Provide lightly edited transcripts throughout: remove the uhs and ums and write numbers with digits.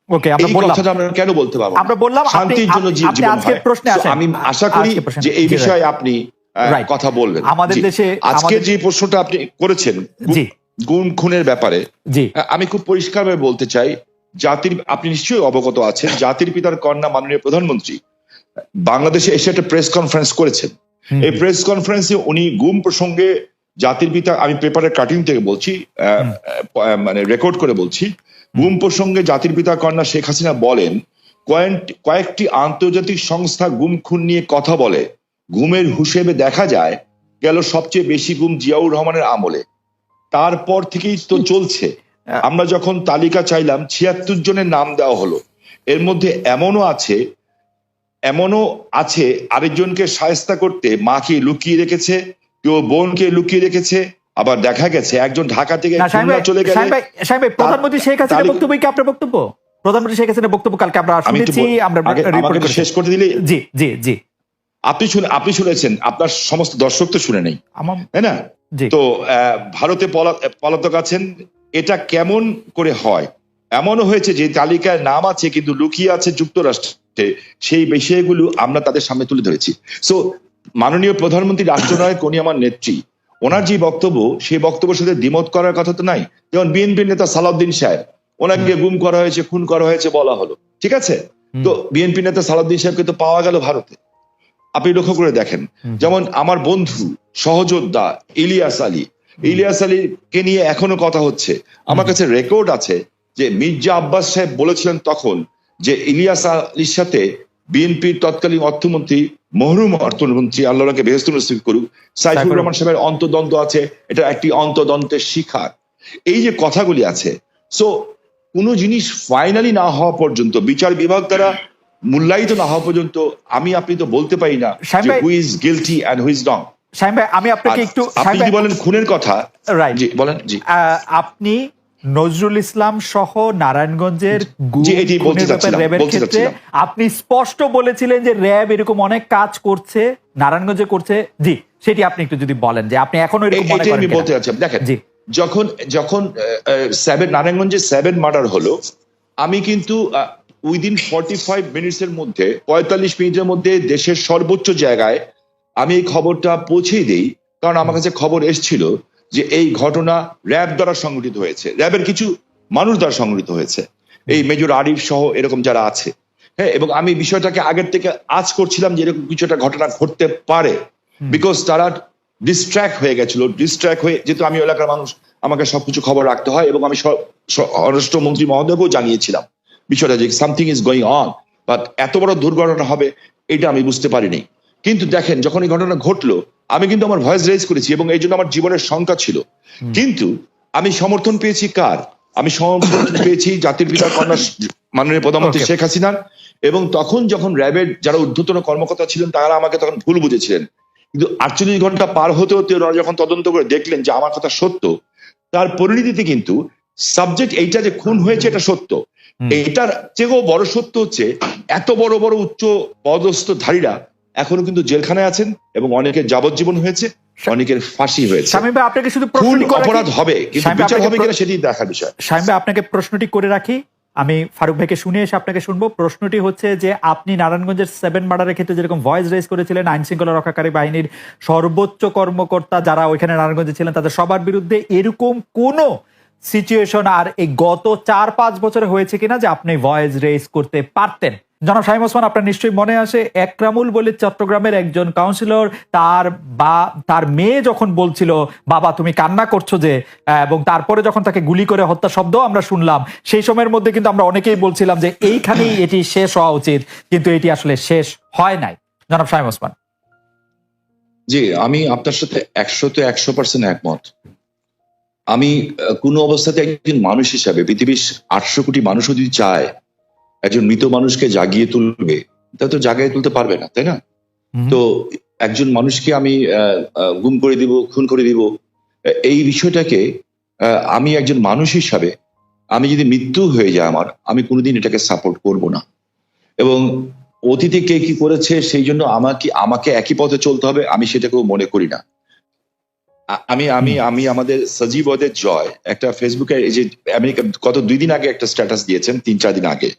ওকে, আমরা এই বললাম, কথাটা আমরা কেন বলতে পারবো না? আমরা বললাম শান্তির জন্য আপনি জীবন আজকের হয়। প্রশ্নে So, আসেন। আমি আশা করি আজকের প্রশ্নে, যে এই জি, বিষয়ে আপনি রাইট। কথা বলবেন। আমাদের জি। দেশে আজকে যে প্রশ্নটা আপনি করেছেন জি গুম খুনের ব্যাপারে, জি আমি খুব পরিষ্কারভাবে বলতে চাই, আপনি নিশ্চয়ই অবগত আছেন, জাতির পিতার কন্যা মাননীয় প্রধানমন্ত্রী বাংলাদেশে এসে একটা প্রেস কনফারেন্স করেছেন। এই প্রেস কনফারেন্সে উনি গুম প্রসঙ্গে জাতির পিতা, আমি পেপারের কাটিং থেকে বলছি, মানে রেকর্ড করে বলছি, গুম প্রসঙ্গে জাতির পিতা কন্যা শেখ হাসিনা বলেন, কয়েকটি আন্তর্জাতিক সংস্থা গুম খুন নিয়ে কথা বলে, গুমের হিসেবে দেখা যায় গেল সবচেয়ে বেশি গুম জিয়াউর রহমানের আমলে, তারপর থেকেই তো চলছে। আমরা যখন তালিকা চাইলাম ৭৬ জনের নাম দেওয়া হলো, এর মধ্যে এমনও আছে আরেকজনকে শায়েস্তা করতে মাকে লুকিয়ে রেখেছে, কেউ বোনকে লুকিয়ে রেখেছে, আবার দেখা গেছে একজন ঢাকা থেকে খুলনা চলে গেলে। প্রধানমন্ত্রী শেখ হাসিনার বক্তব্য কি আপনার বক্তব্য? প্রধানমন্ত্রী শেখ হাসিনার বক্তব্য কালকে আমরা শুনেছি, আমরা রিপোর্ট শেষ করতে দিলে। জি জি জি, আপনি শুনেছেন, আপনার সমস্ত দর্শক তো শুনে নেই, তাই না? তো ভারতে পলাতক আছেন, এটা কেমন করে হয়? এমনও হয়েছে যে তালিকায় নাম আছে কিন্তু লুকিয়ে আছে যুক্তরাষ্ট্রে, সেই বিষয়গুলো আমরা তাদের সামনে তুলে ধরেছি। সো মাননীয় প্রধানমন্ত্রী রাষ্ট্রনায়ক, উনি আমার নেত্রী, ওনার যে বক্তব্য, সেই বক্তব্যের সাথে দ্বিমত করার কথা তো নাই। যেমন বিএনপির নেতা সালাউদ্দিন সাহেব, ওনাকে গুম করা হয়েছে, খুন করা হয়েছে বলা হলো, ঠিক আছে, তো বিএনপি নেতা সালাউদ্দিন সাহেবকে তো পাওয়া গেল ভারতে। আপনি লক্ষ্য করে দেখেন, যেমন আমার বন্ধু সহযোদ্ধা ইলিয়াস আলীকে নিয়ে এখনো কথা হচ্ছে। আমার কাছে রেকর্ড আছে যে মির্জা আব্বাস সাহেব বলেছিলেন তখন যে ইলিয়াস আলীর সাথে বিএনপির তৎকালীন অর্থমন্ত্রী, মরহুম অর্থমন্ত্রী, আল্লাহকে বেহেশত নসিব করুক, সাইফুর রহমান সাহেবের অন্তর্দ্বন্দ্ব আছে, এটা একটি অন্তর্দ্বন্দ্বের শিকার। এই যে কথাগুলি আছে, সো কোনো জিনিস ফাইনালি না হওয়া পর্যন্ত, বিচার বিভাগ দ্বারা মূল্যায়িত না হওয়া পর্যন্ত আপনি তো বলতে পারি না who is guilty and who is wrong. Shaheen ভাই, আমি আপনাকে একটু, আপনি কি বলেন খুনের কথা, রাইট, জি বলেন। জি, আপনি নজরুল ইসলাম সহ নারায়ণগঞ্জের র্যাবের ক্ষেত্রে আপনি স্পষ্ট বলেছিলেন যে র্যাব এরকম অনেক কাজ করছে, নারায়ণগঞ্জে করছে। জি, সেটি আপনি একটু যদি বলেন যে আপনি এখনো এরকম মনে করেন। আমি বলতে চাচ্ছি, দেখেন, যখন নারায়ণগঞ্জে 7 মার্ডার হলো, আমি কিন্তু উইদিন 45 মিনিটসের মধ্যে, 45 মিনিটের মধ্যে দেশের সর্বোচ্চ জায়গায় আমি এই খবরটা পৌঁছে দিই, কারণ আমার কাছে খবর এসেছিল যে এই ঘটনা র্যাব দ্বারা সংগঠিত হয়েছে, র্যাবের কিছু মানুষ দ্বারা সংগঠিত হয়েছে, এই মেজর আরিফ সহ এরকম যারা আছে। হ্যাঁ, এবং আমি বিষয়টাকে আগের থেকে আজ করছিলাম যে এরকম কিছু একটা ঘটনা ঘটতে পারে, বিকজ তারা ডিস্ট্র্যাক্ট হয়ে গেছিল, যেহেতু আমি এলাকার মানুষ, আমাকে সবকিছু খবর রাখতে হয়, এবং আমি স্বরাষ্ট্রমন্ত্রী মহোদয়কেও জানিয়েছিলাম বিষয়টা যে something is going on, but এত বড় দুর্ঘটনা হবে এটা আমি বুঝতে পারিনি। কিন্তু দেখেন, যখন এই ঘটনা ঘটলো, আমি কিন্তু আমার ভয়েস রেজ করেছি, এবং এই জন্য আমার জীবনের শঙ্কা ছিল, কিন্তু আমি সমর্থন পেয়েছি কার? আমি সমর্থন পেয়েছি জাতির পিতার কন্যা মাননীয় প্রধানমন্ত্রী শেখ হাসিনার। এবং তখন যখন র্যাবের যারা ঊর্ধ্বতন কর্মকর্তা ছিলেন, তারা আমাকে তখন ভুল বুঝেছিলেন, কিন্তু 48 ঘন্টা পার হতে হতে ওরা যখন তদন্ত করে দেখলেন যে আমার কথা সত্য, তার পরিণতিতে কিন্তু সাবজেক্ট এইটা যে খুন হয়েছে এটা সত্য, এইটার চেয়েও বড় সত্য হচ্ছে এত বড় বড় উচ্চ পদস্থধারীরা এখনো কিন্তু জেলখানায় আছেন, এবং অনেকের যাবজ্জীবন হয়েছে, অনেকের ফাঁসি হয়েছে। শামীম ভাই, আপনাকে শুধু অপরাধ হবে, কিন্তু বিচার হবে কিনা সেটি দেখার বিষয়। শামীম ভাই, আপনাকে প্রশ্নটি করে রাখি, আমি ফারুক ভাইকে শুনে এসে আপনাকে শুনবো। প্রশ্নটি হচ্ছে যে আপনি নারায়ণগঞ্জের 7 মার্ডারের ক্ষেত্রে যেরকম ভয়েস রেজ করেছিলেন, আইন শৃঙ্খলা রক্ষাকারী বাহিনীর সর্বোচ্চ কর্মকর্তা যারা ওইখানে নারায়ণগঞ্জে ছিলেন তাদের সবার বিরুদ্ধে এরকম কোনো সিচুয়েশন আর এই গত 4-5 বছরে হয়েছে কিনা যে আপনি ভয়েস রেজ করতে পারতেন? জনাব শামীম ওসমান, আপনার নিশ্চয়ই মনে আসে একরামুল বলে চট্টগ্রামের একজন কাউন্সিলর, তার মেয়ে যখন বলছিল বাবা তুমি কান্না করছো যে, এবং তারপরে যখন তাকে গুলি করে হত্যা শব্দ আমরা শুনলাম, সেই সময়ের মধ্যে কিন্তু আমরা অনেকেই বলছিলাম যে এইখানেই এটি শেষ হওয়া উচিত, কিন্তু এটি আসলে শেষ হয় নাই। জনাব শামীম ওসমান। জি, আমি আপনার সাথে 100% একমত। আমি কোনো অবস্থাতে একজন মানুষ হিসাবে, পৃথিবীর 800 কোটি মানুষও যদি চায় একজন মৃত মানুষকে জাগিয়ে তুলবে, তা তো জাগিয়ে তুলতে পারবে না, তাই না? তো একজন মানুষকে আমি গুম করে দিব, খুন করে দিব, এই বিষয়টাকে আমি একজন মানুষ হিসাবে, আমি যদি মৃত্যু হয়ে যায় আমার, আমি কোনোদিন এটাকে সাপোর্ট করব না। এবং অতীতে কে কি করেছে সেই জন্য আমাকে একই পথে চলতে হবে, আমি সেটাকেও মনে করি না। আমি আমি আমি আমাদের সজীব ওদের জয় একটা ফেসবুকে এই যে আমেরিকা গত 2 দিন আগে একটা স্ট্যাটাস দিয়েছেন, 3-4 দিন আগে।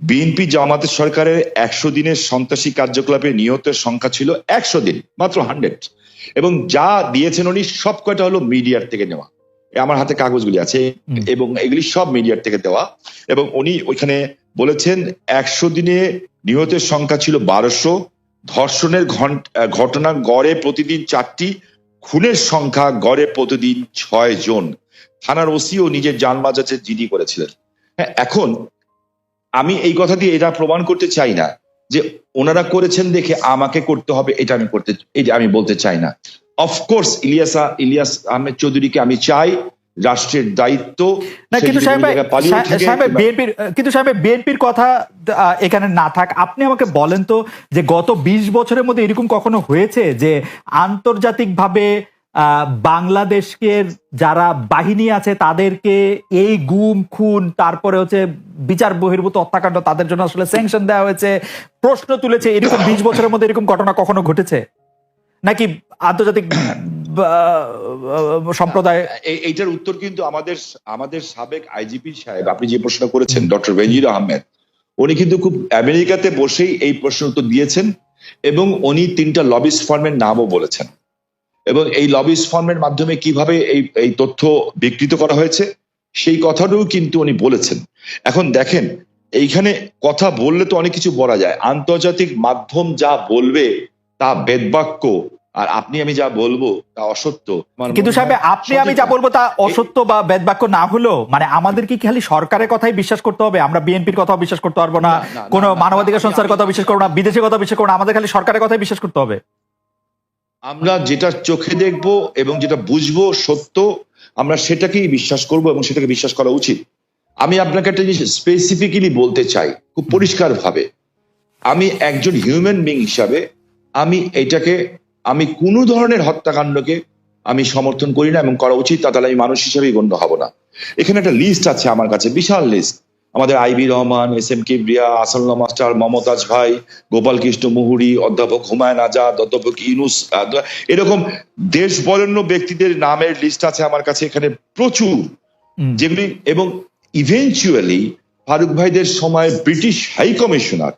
বিএনপি জামাতের সরকারের 100 দিনের সন্ত্রাসী কার্যকলাপে নিহতের সংখ্যা ছিল 100 দিন, মাত্র 100। এবং যা দিয়েছেন উনি সব কয়টা হলো মিডিয়ার থেকে নেওয়া। আমার হাতে কাগজগুলি আছে এবং এগুলি সব মিডিয়ার থেকে দেওয়া। এবং উনি ওইখানে বলেছেন 100 দিনে নিহতের সংখ্যা ছিল 1200, ধর্ষণের ঘটনা গড়ে প্রতিদিন 4টি, খুনের সংখ্যা গড়ে প্রতিদিন 6 জন। থানার ওসিও নিজের জান বাঁচাতে জিডি করেছিলেন। হ্যাঁ, এখন আমি এই কথা দিয়ে এটা প্রমাণ করতে চাই না যে ওনারা করেছেন দেখে আমাকে করতে হবে, এটা আমি বলতে চাই না। অফকোর্স ইলিয়াস আহমেদ চৌধুরীকে আমি চাই রাষ্ট্রের দায়িত্ব না, কিন্তু বিএনপির কথা এখানে না থাক, আপনি আমাকে বলেন তো যে গত 20 বছরের মধ্যে এরকম কখনো হয়েছে যে আন্তর্জাতিকভাবে বাংলাদেশের যারা বাহিনী আছে তাদেরকে এই গুম খুন তারপরে হচ্ছে বিচার বহির্ভূত হত্যাকাণ্ড তাদের জন্য আসলে স্যাংশন দেওয়া হয়েছে, প্রশ্ন তুলেছে, এরকম 20 বছরের মধ্যে এরকম ঘটনা কখনো ঘটেছে নাকি আন্তর্জাতিক সম্প্রদায়? এইটার উত্তর কিন্তু আমাদের সাবেক আইজিপি সাহেব, আপনি যে প্রশ্ন করেছেন ডক্টর বেনজির আহমেদ, উনি কিন্তু খুব আমেরিকাতে বসেই এই প্রশ্ন উত্তর দিয়েছেন এবং উনি 3টা লবিস ফার্মের নামও বলেছেন এবং এই লবিস ফার্মের মাধ্যমে কিভাবে এই তথ্য বিকৃত করা হয়েছে সেই কথাটাও কিন্তু উনি বলেছেন। এখন দেখেন, এইখানে কথা বললে তো অনেক কিছু বলা যায়, আন্তর্জাতিক মাধ্যম যা বলবে তা বেদবাক্য, আর আমি যা বলবো তা অসত্য। কিন্তু সাহেব, আপনি আমি যা বলবো তা অসত্য বা বেদবাক্য না হলেও মানে আমাদের কি খালি সরকারের কথাই বিশ্বাস করতে হবে? আমরা বিএনপির কথাও বিশ্বাস করতে পারবো না, কোনো মানবাধিকার সংস্থার কথা বিশ্বাস করবো না, বিদেশের কথা বিশ্বাস করবো না, আমাদের খালি সরকারের কথাই বিশ্বাস করতে হবে? আমরা যেটা চোখে দেখবো এবং যেটা বুঝবো সত্য, আমরা সেটাকেই বিশ্বাস করব এবং সেটাকে বিশ্বাস করা উচিত। আমি আপনাকে একটা জিনিস স্পেসিফিক্যালি বলতে চাই খুব পরিষ্কার ভাবে, আমি একজন হিউম্যান বিং হিসাবে আমি কোনো ধরনের হত্যাকাণ্ডকে আমি সমর্থন করি না এবং করা উচিত, তাহলে আমি মানুষ হিসেবেই গণ্য হব না। এখানে একটা লিস্ট আছে আমার কাছে, বিশাল লিস্ট। আমাদের IB Rahman, SM Kibria, Asadullah master, Momtaz ভাই, গোপাল কৃষ্ণ মুহুরী, অধ্যাপক হুমায়ুন আজাদ, অধ্যাপক ইউনুস, এরকম দেশ বরেণ্য ব্যক্তিদের নামের লিস্ট আছে আমার কাছে এখানে প্রচুর, যেগুলি এবং ইভেনচুয়ালি ফারুক ভাইদের সময় ব্রিটিশ হাই কমিশনার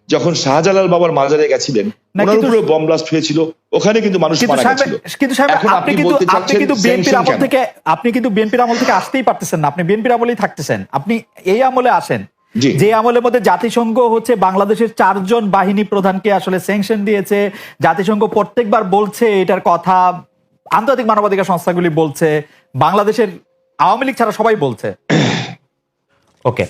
যখন শাহজালাল বাবার মাজারে গেছিলেন, ওনার উপরে বম ব্লাস্ট হয়েছিল, ওখানে কিন্তু মানুষ মারা গেছিল। কিন্তু আপনি কিন্তু বিএনপির আমল থেকে আসতেই পারতেছেন না, আপনি বিএনপির আমলেই থাকতেছেন, আপনি এই আমলে আসেন যে আমলের মধ্যে জাতিসংঘ হচ্ছে বাংলাদেশের 4 জন বাহিনী প্রধানকে আসলে স্যাংশন দিয়েছে, জাতিসংঘ প্রত্যেকবার বলছে এটার কথা, আন্তর্জাতিক মানবাধিকার সংস্থাগুলি বলছে, বাংলাদেশের আওয়ামী লীগ ছাড়া সবাই বলছে। ওকে,